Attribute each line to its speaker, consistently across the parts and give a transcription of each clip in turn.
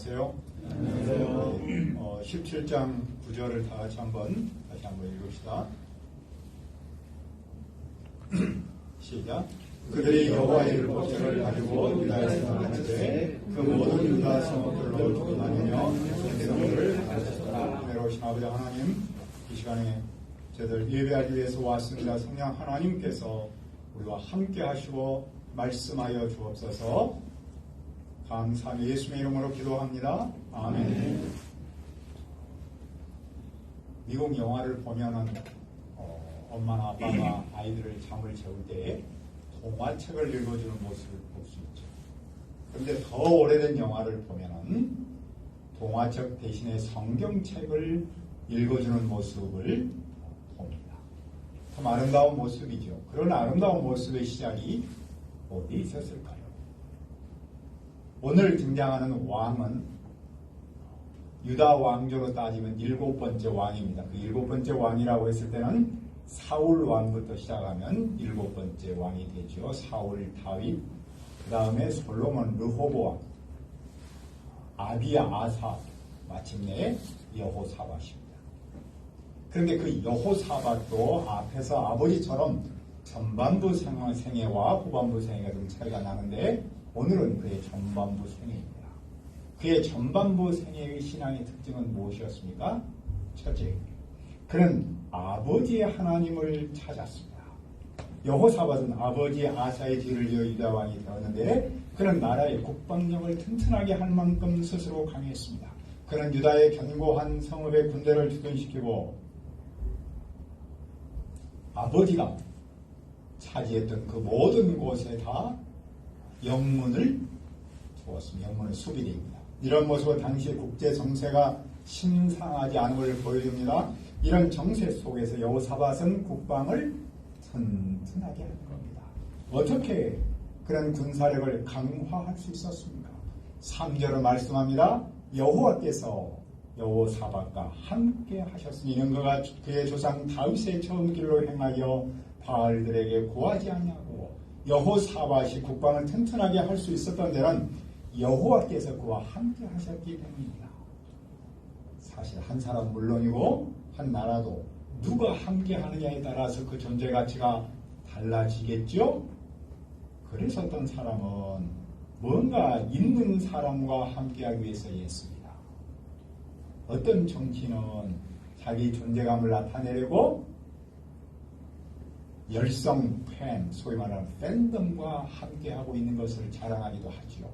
Speaker 1: 안녕하세요.
Speaker 2: 안녕하세요.
Speaker 1: 17장 9절을 다시 한번 읽읍시다. 시작. 그들이 여호와의 율법책을 가지고 유다에서 나갔는데 그 모든 유다 성읍들로 돌아다니며 백성들을 가르쳤다. 은혜로우신 아버지 하나님, 이 시간에 저희들 예배하기 위해서 왔습니다. 성령 하나님께서 우리와 함께 하시고 말씀하여 주옵소서. 감사하며 예수님의 이름으로 기도합니다. 아멘. 미국 영화를 보면은 엄마나 아빠가 아이들을 잠을 재울 때 동화책을 읽어주는 모습을 볼 수 있죠. 그런데 더 오래된 영화를 보면은 동화책 대신에 성경책을 읽어주는 모습을 봅니다. 참 아름다운 모습이죠. 그런 아름다운 모습의 시작이 어디 있었을까요? 오늘 등장하는 왕은 유다 왕조로 따지면 7번째 왕입니다. 그 7번째 왕이라고 했을 때는 사울 왕부터 시작하면 7번째 왕이 되죠. 사울, 다윗, 그 다음에 솔로몬, 르호보암, 아비야, 아사, 마침내 여호사밧입니다. 그런데 그 여호사밧도 앞에서 아버지처럼 전반부 생애와 후반부 생애가 좀 차이가 나는데 오늘은 그의 전반부 생애입니다. 그의 전반부 생애의 신앙의 특징은 무엇이었습니까? 첫째, 그는 아버지의 하나님을 찾았습니다. 여호사밧은 아버지 아사의 뒤를 이어 유다 왕이 되었는데 그는 나라의 국방력을 튼튼하게 할 만큼 스스로 강했습니다. 그는 유다의 견고한 성읍에 군대를 주둔시키고 아버지가 차지했던 그 모든 곳에 다 영문을 두었습니다. 영문은 수비대입니다. 이런 모습은 당시 국제 정세가 심상하지 않음을 보여줍니다. 이런 정세 속에서 여호사밧은 국방을 튼튼하게 하는 겁니다. 어떻게 그런 군사력을 강화할 수 있었습니까? 3절은 말씀합니다. 여호와께서 여호사밧과 함께 하셨으니 이는 그가 그의 조상 다윗의 처음 길로 행하여 바알들에게 고하지 아니하고 여호사밧이 국방을 튼튼하게 할 수 있었던 데는 여호와께서 그와 함께 하셨기 때문입니다. 사실 한 사람 물론이고 한 나라도 누가 함께 하느냐에 따라서 그 존재 가치가 달라지겠죠? 그래서 어떤 사람은 뭔가 있는 사람과 함께하기 위해서 했습니다. 어떤 정치는 자기 존재감을 나타내려고 열성 팬, 소위 말하는 팬덤과 함께하고 있는 것을 자랑하기도 하지요.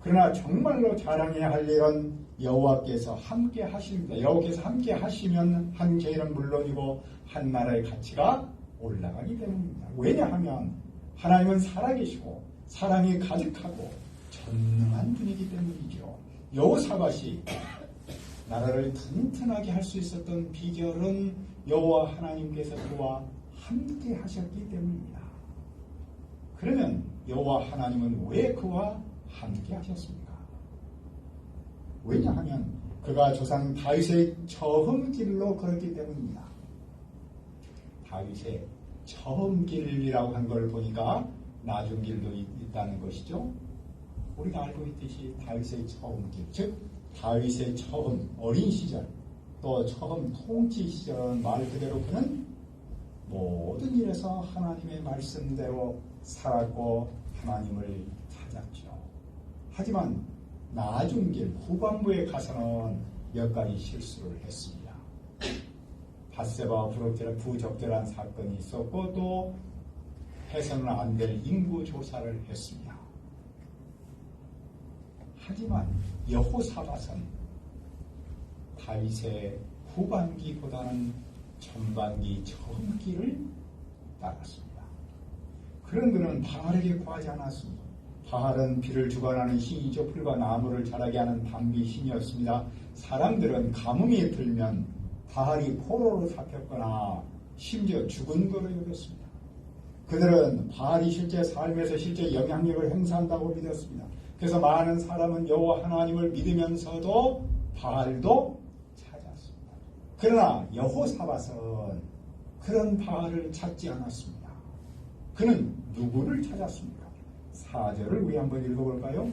Speaker 1: 그러나 정말로 자랑해야 할 일은 여호와께서 함께 하십니다. 여호와께서 함께 하시면 한 개인은 물론이고 한 나라의 가치가 올라가기 때문입니다. 왜냐하면 하나님은 살아계시고 사랑이 가득하고 전능한 분이기 때문이죠. 여호사밧이 나라를 튼튼하게 할 수 있었던 비결은 여호와 하나님께서 그와 함께 하셨기 때문입니다. 그러면 여호와 하나님은 왜 그와 함께 하셨습니까? 왜냐하면 그가 조상 다윗의 처음 길로 걸었기 때문입니다. 다윗의 처음 길이라고 한 걸 보니까 나중 길도 있다는 것이죠. 우리가 알고 있듯이 다윗의 처음 길, 즉 다윗의 처음 어린 시절 또 처음 통치 시절은 말 그대로 그는 모든 일에서 하나님의 말씀대로 살았고 하나님을 찾았죠. 하지만 나중 길 후반부에 가서는 몇 가지 실수를 했습니다. 밧세바와 부적절한 사건이 있었고 또 해서는 안 될 인구 조사를 했습니다. 하지만 여호사밧은 다윗의 후반기보다는 전반기 처음 길을 따랐습니다. 그런 그는 바알에게 구하지 않았습니다. 바알은 비를 주관하는 신이죠. 풀과 나무를 자라게 하는 단비 신이었습니다. 사람들은 가뭄이 들면 바알이 포로로 잡혔거나 심지어 죽은 거로 여겼습니다. 그들은 바알이 실제 삶에서 실제 영향력을 행사한다고 믿었습니다. 그래서 많은 사람은 여호와 하나님을 믿으면서도 바알도 찾았습니다. 그러나 여호사밧은 그런 바알을 찾지 않았습니다. 그는 누구를 찾았습니까? 4절을 우리 한번 읽어볼까요?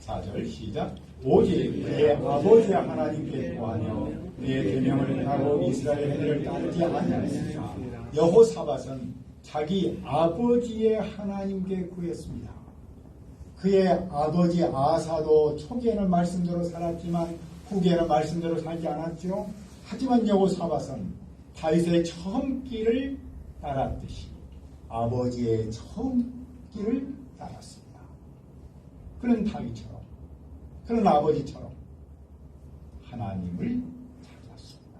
Speaker 1: 4절 시작. 오직 그의 아버지 하나님께 구하며 그의 계명을 따르고 이스라엘 행위를 따르지 아니하였으나 여호사밧은 자기 아버지의 하나님께 구했습니다. 그의 아버지 아사도 초기에는 말씀대로 살았지만 후기에는 말씀대로 살지 않았죠. 하지만 여호사밧은 다윗의 처음 길을 따랐듯이 아버지의 처음 길을 따랐습니다. 그런 다윗처럼, 그런 아버지처럼 하나님을 찾았습니다.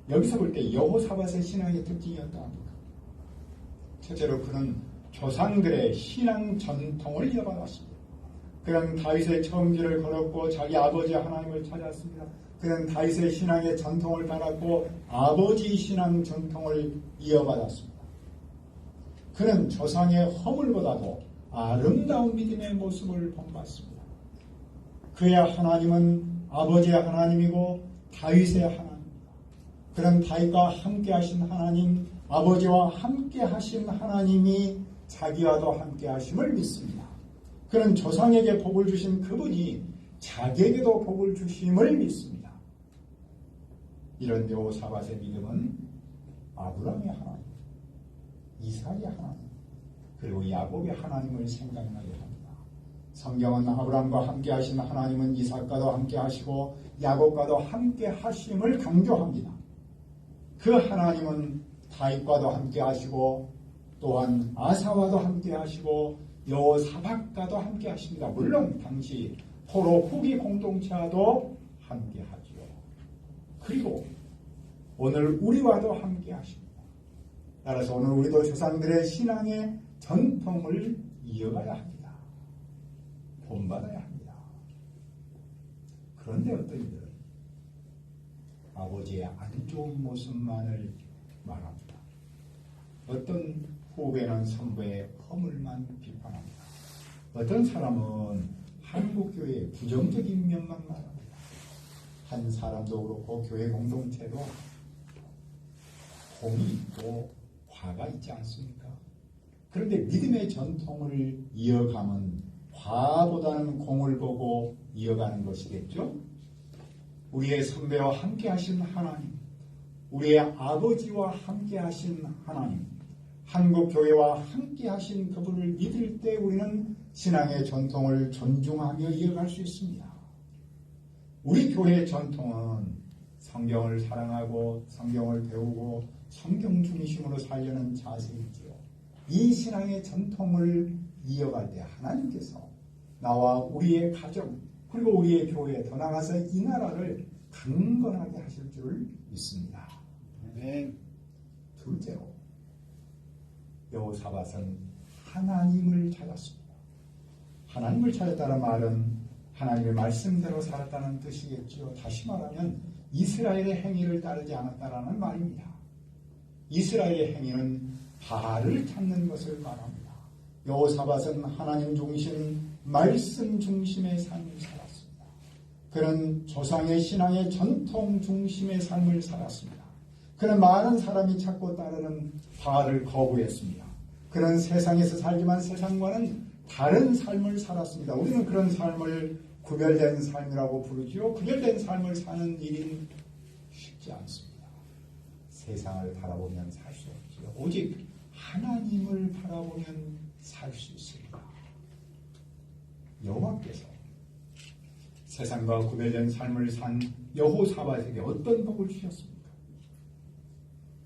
Speaker 1: 여기서 볼 때 여호사밧의 신앙의 특징이 어떠합니까? 첫째로 그는 조상들의 신앙 전통을 이어받았습니다. 그는 다윗의 처음 길을 걸었고 자기 아버지 하나님을 찾았습니다. 그는 다윗의 신앙의 전통을 따랐고 아버지 신앙 전통을 이어받았습니다. 그는 조상의 허물보다도 아름다운 믿음의 모습을 본받습니다. 그의 하나님은 아버지의 하나님이고 다윗의 하나님입니다. 그는 다윗과 함께 하신 하나님, 아버지와 함께 하신 하나님이 자기와도 함께 하심을 믿습니다. 그는 조상에게 복을 주신 그분이 자기에게도 복을 주심을 믿습니다. 이런 여호사밧의 믿음은 아브라함의 하나님, 이삭의 하나님, 그리고 야곱의 하나님을 생각나게 합니다. 성경은 아브라함과 함께 하신 하나님은 이삭과도 함께 하시고 야곱과도 함께 하심을 강조합니다. 그 하나님은 다윗과도 함께 하시고 또한 아사와도 함께 하시고 여호사밧과도 함께 하십니다. 물론 당시 포로 후기 공동체와도 함께 하지요. 그리고 오늘 우리와도 함께 하십니다. 따라서 오늘 우리도 조상들의 신앙의 전통을 이어가야 합니다. 본받아야 합니다. 그런데 어떤 이들은 아버지의 안 좋은 모습만을 말합니다. 어떤 후배는 선부의 허물만 비판합니다. 어떤 사람은 한국교회의 부정적인 면만 말합니다. 한 사람도 그렇고 교회 공동체도 공이 있고 화가 있지 않습니까? 그런데 믿음의 전통을 이어가면 화보다는 공을 보고 이어가는 것이겠죠? 우리의 선배와 함께 하신 하나님, 우리의 아버지와 함께 하신 하나님, 한국교회와 함께 하신 그분을 믿을 때 우리는 신앙의 전통을 존중하며 이어갈 수 있습니다. 우리 교회의 전통은 성경을 사랑하고 성경을 배우고 성경 중심으로 살려는 자세이지요. 이 신앙의 전통을 이어갈 때 하나님께서 나와 우리의 가정 그리고 우리의 교회에 더 나아가서 이 나라를 강건하게 하실 줄 믿습니다. 둘째로 여호사밧은 하나님을 찾았습니다. 하나님을 찾았다는 말은 하나님의 말씀대로 살았다는 뜻이겠죠. 다시 말하면 이스라엘의 행위를 따르지 않았다라는 말입니다. 이스라엘의 행위는 바알을 찾는 것을 말합니다. 여호사밧은 하나님 중심, 말씀 중심의 삶을 살았습니다. 그는 조상의 신앙의 전통 중심의 삶을 살았습니다. 그는 많은 사람이 찾고 따르는 바알을 거부했습니다. 그는 세상에서 살지만 세상과는 다른 삶을 살았습니다. 우리는 그런 삶을 구별된 삶이라고 부르지요. 구별된 삶을 사는 일은 쉽지 않습니다. 세상을 바라보면 살 수 없지요. 오직 하나님을 바라보면 살 수 있습니다. 여호와께서 세상과 구별된 삶을 산 여호사밧에게 어떤 복을 주셨습니까?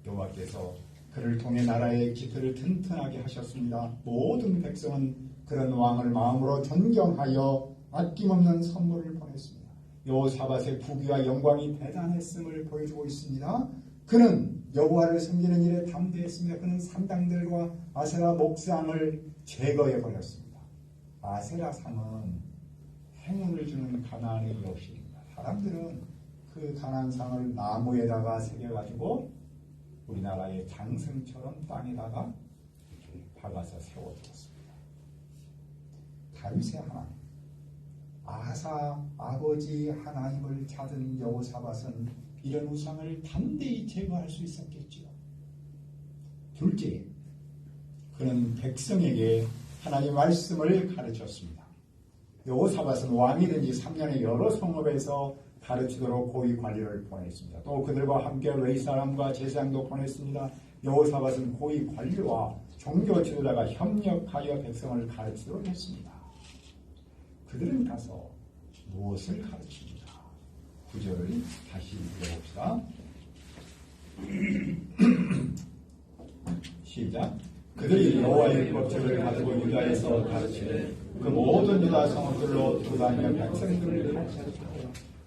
Speaker 1: 여호와께서 그를 통해 나라의 기틀을 튼튼하게 하셨습니다. 모든 백성은 그런 왕을 마음으로 존경하여 아낌없는 선물을 보냈습니다. 여호사밧의 부귀와 영광이 대단했음을 보여주고 있습니다. 그는 여호와를 섬기는 일에 담대했습니다. 그는 산당들과 아세라 목상을 제거해 버렸습니다. 아세라 상은 행운을 주는 가나안의 여신입니다. 사람들은 그 가나안상을 나무에다가 새겨가지고 우리나라의 장승처럼 땅에다가 박아서 세워두었습니다. 다윗의 하나님, 아사 아버지 하나님을 찾은 여호사밧은 이런 우상을 담대히 제거할 수 있었겠지요. 둘째, 그는 백성에게 하나님의 말씀을 가르쳤습니다. 여호사밧은 왕이든지 3년에 여러 성읍에서 가르치도록 고위 관리를 보냈습니다. 또 그들과 함께 웨이 사람과 제사장도 보냈습니다. 여호사밧은 고위 관리와 종교 지도자가 협력하여 백성을 가르치도록 했습니다. 그들은 가서 무엇을 가르칩니까? 구절을 다시 읽어봅시다. 시작. 그들이 여호와의 율법책을 가지고 유다에서 가르치되 그 모든 유다 성읍들로 두다니며 백성들을 가르쳤다.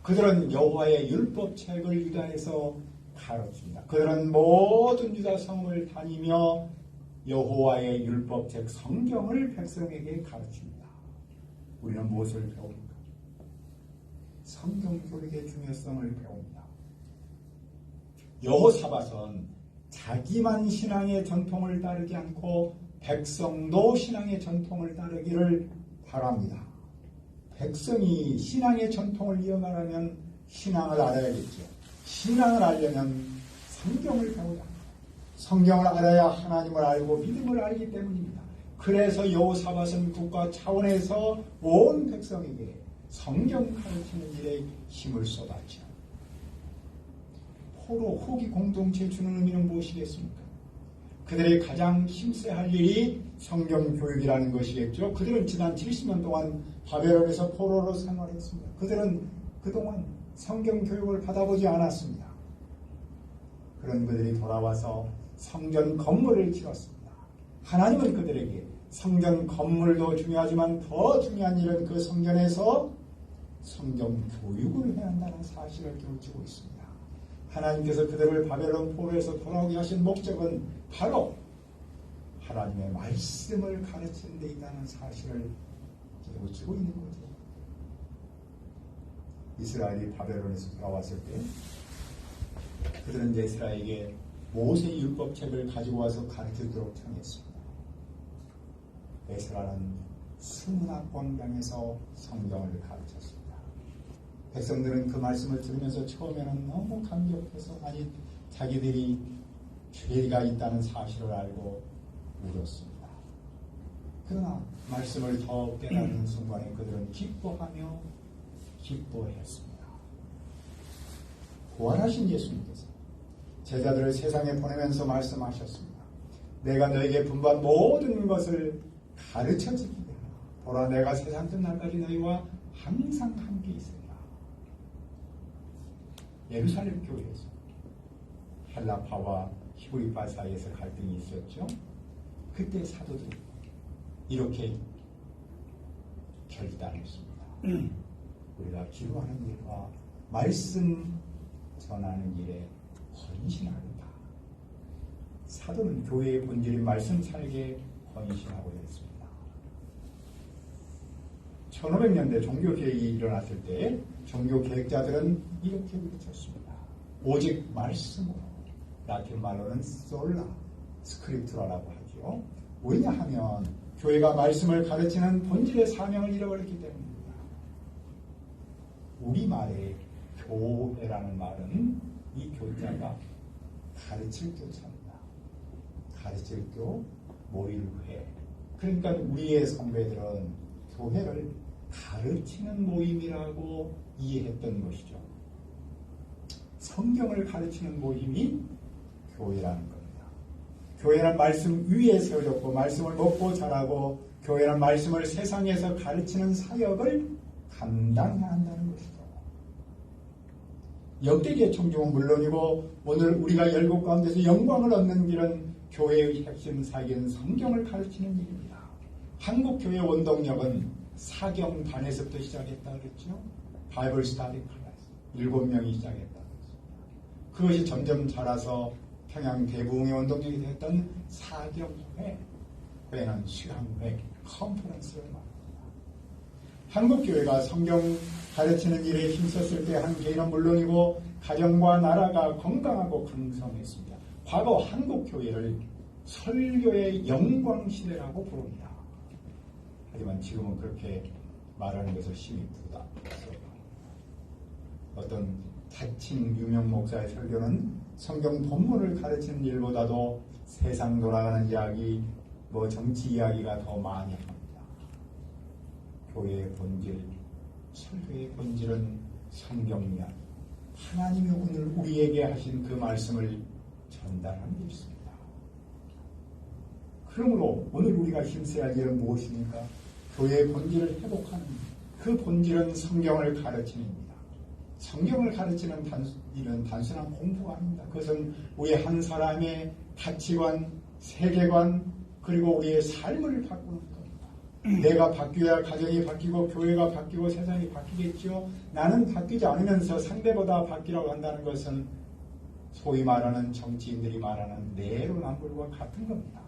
Speaker 1: 그들은 여호와의 율법책을 유다에서 가르칩니다. 그들은 모든 유다 성읍을 다니며 여호와의 율법책 성경을 백성에게 가르칩니다. 우리는 무엇을 배웁니까? 성경 교육의 중요성을 배웁니다. 여호사밧은 자기만 신앙의 전통을 따르지 않고 백성도 신앙의 전통을 따르기를 바랍니다. 백성이 신앙의 전통을 이어가려면 신앙을 알아야겠죠. 신앙을 알려면 성경을 배워야 합니다. 성경을 알아야 하나님을 알고 믿음을 알기 때문입니다. 그래서 여호사밧은 국가 차원에서 온 백성에게 성경 가르치는 일에 힘을 쏟았죠. 포로 후기 공동체에 주는 의미는 무엇이겠습니까? 그들의 가장 힘써야 할 일이 성경 교육이라는 것이겠죠. 그들은 지난 70년 동안 바벨론에서 포로로 생활했습니다. 그들은 그동안 성경 교육을 받아보지 않았습니다. 그런 그들이 돌아와서 성전 건물을 지었습니다. 하나님은 그들에게 성전 건물도 중요하지만 더 중요한 일은 그 성전에서 성경 교육을 해야 한다는 사실을 가르치고 있습니다. 하나님께서 그들을 바벨론 포로에서 돌아오게 하신 목적은 바로 하나님의 말씀을 가르치는 데 있다는 사실을 가르치고 있는 거죠. 이스라엘이 바벨론에서 돌아왔을 때 그들은 에스라에게 모세의 율법책을 가지고 와서 가르치도록 청했습니다. 에스라는 20학번경에서 성경을 가르쳤습니다. 백성들은 그 말씀을 들으면서 처음에는 너무 감격해서 아니 자기들이 죄가 있다는 사실을 알고 울었습니다. 그러나 말씀을 더 깨닫는 순간에 그들은 기뻐하며 기뻐했습니다. 부활하신 예수님께서 제자들을 세상에 보내면서 말씀하셨습니다. 내가 너에게 분부한 모든 것을 가르쳐주기를 하라. 보라 내가 세상 끝날까지 너희와 항상 함께 있으리라. 예루살렘 교회에서 헬라파와 히브리파 사이에서 갈등이 있었죠. 그때 사도들이 이렇게 결단했습니다. 우리가 기도하는 일과 말씀 전하는 일에 헌신하겠다. 사도는 교회의 본질인 말씀 살게 헌신하고 있습니다. 1500년대 종교개혁이 일어났을 때 종교개혁자들은 이렇게 외쳤습니다. 오직 말씀으로, 라틴 말로는 솔라 스크립트라라고 하죠. 왜냐하면 교회가 말씀을 가르치는 본질의 사명을 잃어버렸기 때문입니다. 우리말의 교회라는 말은 이 교자가 가르칠 교자입니다. 가르칠 교, 모일회. 그러니까 우리의 선배들은 교회를 가르치는 모임이라고 이해했던 것이죠. 성경을 가르치는 모임이 교회라는 겁니다. 교회는 말씀 위에 세워졌고 말씀을 먹고 자라고 교회는 말씀을 세상에서 가르치는 사역을 감당해야 한다는 것이죠. 역대기의 청중은 물론이고 오늘 우리가 열국 가운데서 영광을 얻는 길은 교회의 핵심 사역인 성경을 가르치는 일입니다. 한국교회 원동력은 사경단에서부터 시작했다 그랬죠. 바이블 스타디 클래스 7명이 시작했다 그랬습니다. 그것이 점점 자라서 평양 대부흥의 원동력이 됐던 사경회, 회는 수양회, 컨퍼런스를 말합니다. 한국교회가 성경 가르치는 일에 힘썼을 때 한 개인은 물론이고 가정과 나라가 건강하고 강성했습니다. 과거 한국교회를 설교의 영광시대라고 부릅니다. 하지만 지금은 그렇게 말하는 것을 심히 부담스러워합니다. 어떤 자칭 유명 목사의 설교는 성경 본문을 가르치는 일보다도 세상 돌아가는 이야기, 정치 이야기가 더 많이 합니다. 교회의 본질, 설교의 본질은 성경이야. 하나님이 오늘 우리에게 하신 그 말씀을 전달하는 게 있습니다. 그러므로 오늘 우리가 힘써야 할 일은 무엇입니까? 교회의 본질을 회복하는 그 본질은 성경을 가르치는 일입니다. 성경을 가르치는 일은 단순한 공부가 아닙니다. 그것은 우리 한 사람의 가치관, 세계관, 그리고 우리의 삶을 바꾸는 겁니다. 내가 바뀌어야 가정이 바뀌고 교회가 바뀌고 세상이 바뀌겠죠. 나는 바뀌지 않으면서 상대보다 바뀌라고 한다는 것은 소위 말하는 정치인들이 말하는 내로남불과 같은 겁니다.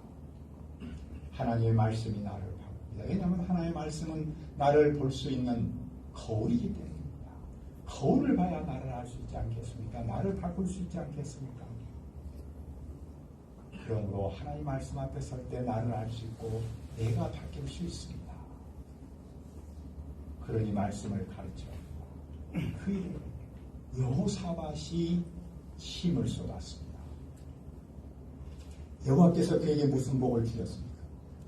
Speaker 1: 하나님의 말씀이 나를 바꿉니다. 왜냐하면 하나님의 말씀은 나를 볼 수 있는 거울이기 때문입니다. 거울을 봐야 나를 알 수 있지 않겠습니까? 나를 바꿀 수 있지 않겠습니까? 그러므로 하나님 말씀 앞에 설 때 나를 알 수 있고 내가 바뀔 수 있습니다. 그러니 말씀을 가르쳐 그 일을 여호사밧이 힘을 쏟았습니다. 여호와께서 그에게 무슨 복을 주셨습니까?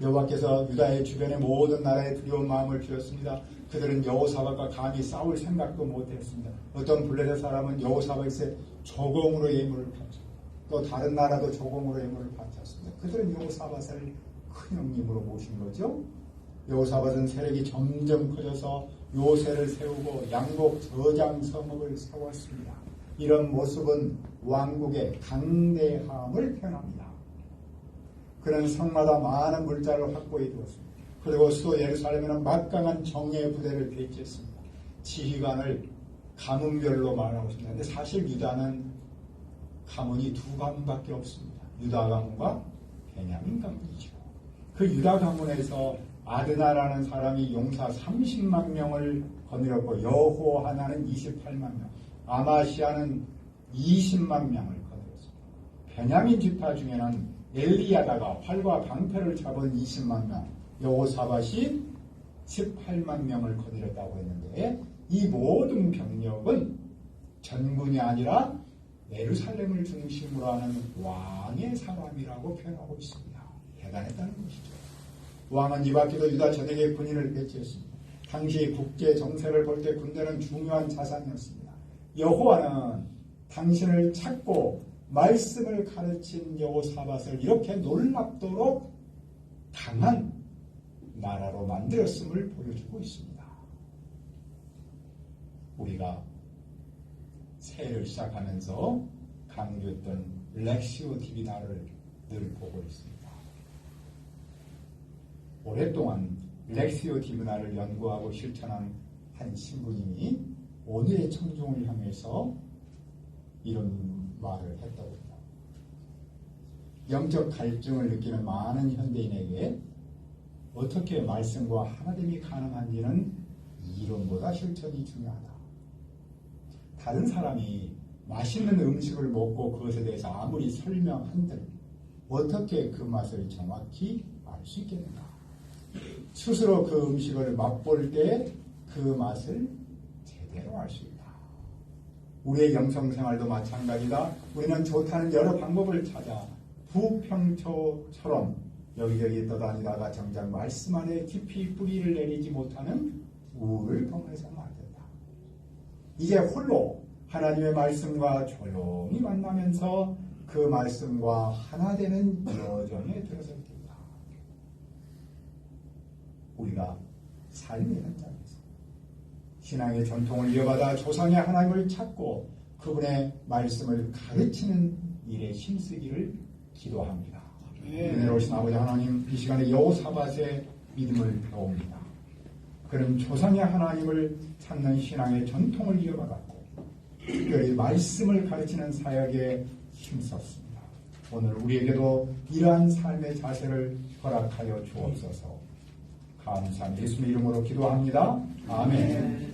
Speaker 1: 여호와께서 유다의 주변의 모든 나라에 두려운 마음을 주었습니다. 그들은 여호사밧과 감히 싸울 생각도 못했습니다. 어떤 블레셋 사람은 여호사밧의 조공으로 예물을 바쳤습니다. 또 다른 나라도 조공으로 예물을 바쳤습니다. 그들은 여호사밧을 큰 형님으로 모신 거죠. 여호사밧은 세력이 점점 커져서 요새를 세우고 양곡 저장 성읍을 세웠습니다. 이런 모습은 왕국의 강대함을 표현합니다. 그는 성마다 많은 물자를 확보해 두었습니다. 그리고 수도 예루살렘에는 막강한 정예의 부대를 배치했습니다. 지휘관을 가문별로 말하고 있습니다. 그런데 사실 유다는 가문이 두 가문밖에 없습니다. 유다 가문과 베냐민 가문이죠. 그 유다 가문에서 아드나라는 사람이 용사 30만 명을 거느렸고 여호하나는 28만 명, 아마시아는 20만 명을 거느렸습니다. 베냐민 지파 중에는 엘리야다가 활과 방패를 잡은 20만 명, 여호사밧이 18만 명을 거느렸다고 했는데 이 모든 병력은 전군이 아니라 예루살렘을 중심으로 하는 왕의 사람이라고 표현하고 있습니다. 대단했다는 것이죠. 왕은 이 밖에도 유다 전역에 군인을 배치했습니다. 당시 국제 정세를 볼 때 군대는 중요한 자산이었습니다. 여호와는 당신을 찾고 말씀을 가르친 여호사밧을 이렇게 놀랍도록 강한 나라로 만들었음을 보여주고 있습니다. 우리가 새해를 시작하면서 강조했던 렉시오 디비나를 늘 보고 있습니다. 오랫동안 렉시오 디비나를 연구하고 실천한 한 신부님이 오늘의 청중을 향해서 이런 말을 했다고 합니다. 영적 갈증을 느끼는 많은 현대인에게 어떻게 말씀과 하나됨이 가능한지는 이론보다 실천이 중요하다. 다른 사람이 맛있는 음식을 먹고 그것에 대해서 아무리 설명한들 어떻게 그 맛을 정확히 알 수 있겠는가? 스스로 그 음식을 맛볼 때 그 맛을 제대로 알 수 있다. 우리의 영성생활도 마찬가지다. 우리는 좋다는 여러 방법을 찾아 부평초처럼 여기저기 떠다니다가 정작 말씀 안에 깊이 뿌리를 내리지 못하는 우를 범해서는 안 된다. 이제 홀로 하나님의 말씀과 조용히 만나면서 그 말씀과 하나 되는 여정에 들어서야 된다. 우리가 삶의 현장에서 신앙의 전통을 이어받아 조상의 하나님을 찾고 그분의 말씀을 가르치는 일에 힘쓰기를 기도합니다. 은혜로우신 아버지 하나님, 이 시간에 여호사밧의 믿음을 배웁니다. 그는 조상의 하나님을 찾는 신앙의 전통을 이어받았고 특별히 말씀을 가르치는 사역에 힘썼습니다. 오늘 우리에게도 이러한 삶의 자세를 허락하여 주옵소서. 감사합니다. 예수님의 이름으로 기도합니다. 아멘.